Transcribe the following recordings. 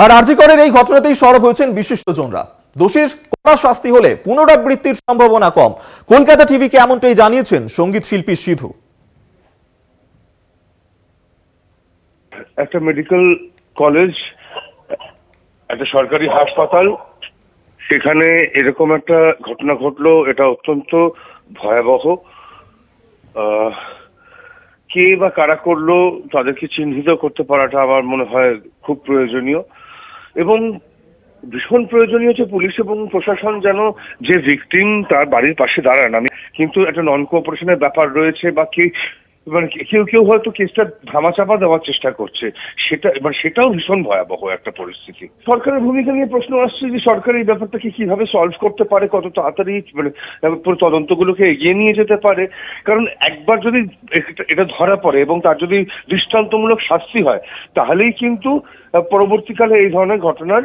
আর আরজি করের এই ঘটনাতেই সরব হয়েছেন বিশিষ্টজনরা। দোষীর কড়া শাস্তি হলে পুনরাবৃত্তির সম্ভাবনা কম। কলকাতা টিভিকে এমনটাই জানিয়েছেন সঙ্গীত শিল্পী সিধু। একটা মেডিকেল কলেজ, একটা সরকারি হাসপাতাল, সেখানে এরকম একটা ঘটনা ঘটলো, এটা অত্যন্ত ভয়াবহ। কে বা কারা করলো তাদেরকে চিহ্নিত করতে পারাটা আমার মনে হয় খুব প্রয়োজনীয়, এবং ভীষণ প্রয়োজনীয় যে পুলিশ এবং প্রশাসন যেন যে ভিকটিম তার বাড়ির পাশে দাঁড়ান। আমি কিন্তু একটা নন কোঅপারেশনের ব্যাপার রয়েছে, বা কেউ কেউ হয়তো কেসটা ধামাচাপা দেওয়ার চেষ্টা করছে, সেটাও ভীষণ ভয়াবহ একটা পরিস্থিতি। সরকারের ভূমিকা নিয়ে প্রশ্ন আসছে যে সরকার এই ব্যাপারটাকে কিভাবে সলভ করতে পারে, কত তাড়াতাড়ি পুরো তদন্তগুলোকে এগিয়ে নিয়ে যেতে পারে। কারণ একবার যদি এটা ধরা পড়ে এবং তার যদি দৃষ্টান্তমূলক শাস্তি হয়, তাহলেই কিন্তু পরবর্তীকালে এই ধরনের ঘটনার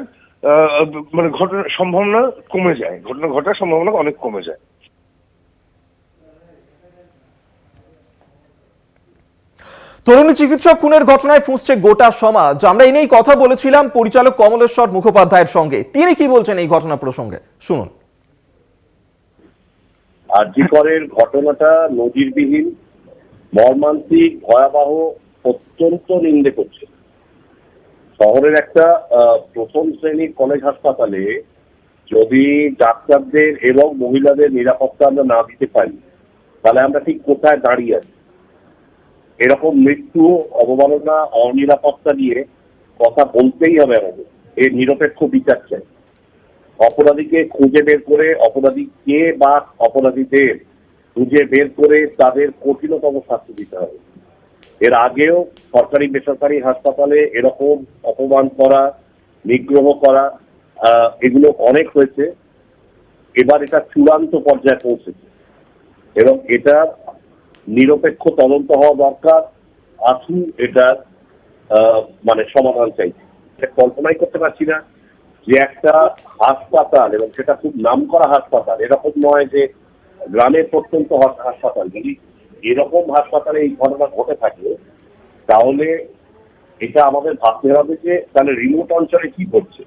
সম্ভাবনা কমে যায়, ঘটনা ঘটার সম্ভাবনা অনেক কমে যায়। তরুণী চিকিৎসক খুনের ঘটনায় ফুঁসছে গোটা সমাজ। আমরা এই নিয়েই কথা বলেছিলাম পরিচালক কমলেশ্বর মুখোপাধ্যায়ের সঙ্গে। তিনি কি বলছেন এই ঘটনা প্রসঙ্গে, শুনুন। আরজি করের ঘটনাটা নজিরবিহীন, মর্মান্তিক, ভয়াবহ, অত্যন্ত নিন্দে করছে। শহরের একটা প্রথম শ্রেণীর কলেজ হাসপাতালে যদি ডাক্তারদের এবং মহিলাদের নিরাপত্তা আমরা না দিতে পারি, তাহলে আমরা ঠিক কোথায় দাঁড়িয়ে আছি। এরকম মৃত্যু, অবমাননা, অনিরাপত্তা নিয়ে কথা বলতেই হবে আমাদের। এর নিরপেক্ষ বিচার চাই। অপরাধীকে খুঁজে বের করে, অপরাধীকে বা অপরাধীদের খুঁজে বের করে তাদের কঠিনতম শাস্তি দিতে হবে। এর আগেও সরকারি বেসরকারি হাসপাতালে এরকম অপমান করা, নিগ্রহ করা, এগুলো অনেক হয়েছে। এবার এটা চূড়ান্ত পর্যায়ে পৌঁছেছে এবং এটা নিরপেক্ষ তদন্ত হওয়া দরকার। আসুন এটার সমাধান চাইছি। কল্পনাই করতে পারছি না যে একটা হাসপাতাল, এবং সেটা খুব নামকরা হাসপাতাল, এরকম নয় যে গ্রামের প্রত্যন্ত হাসপাতাল, যদি এরকম হাসপাতালে এই ঘটনা ঘটে থাকে, তাহলে এটা আমাদের ভাবতে হবে যে তাহলে রিমোট অঞ্চলে কি করছে।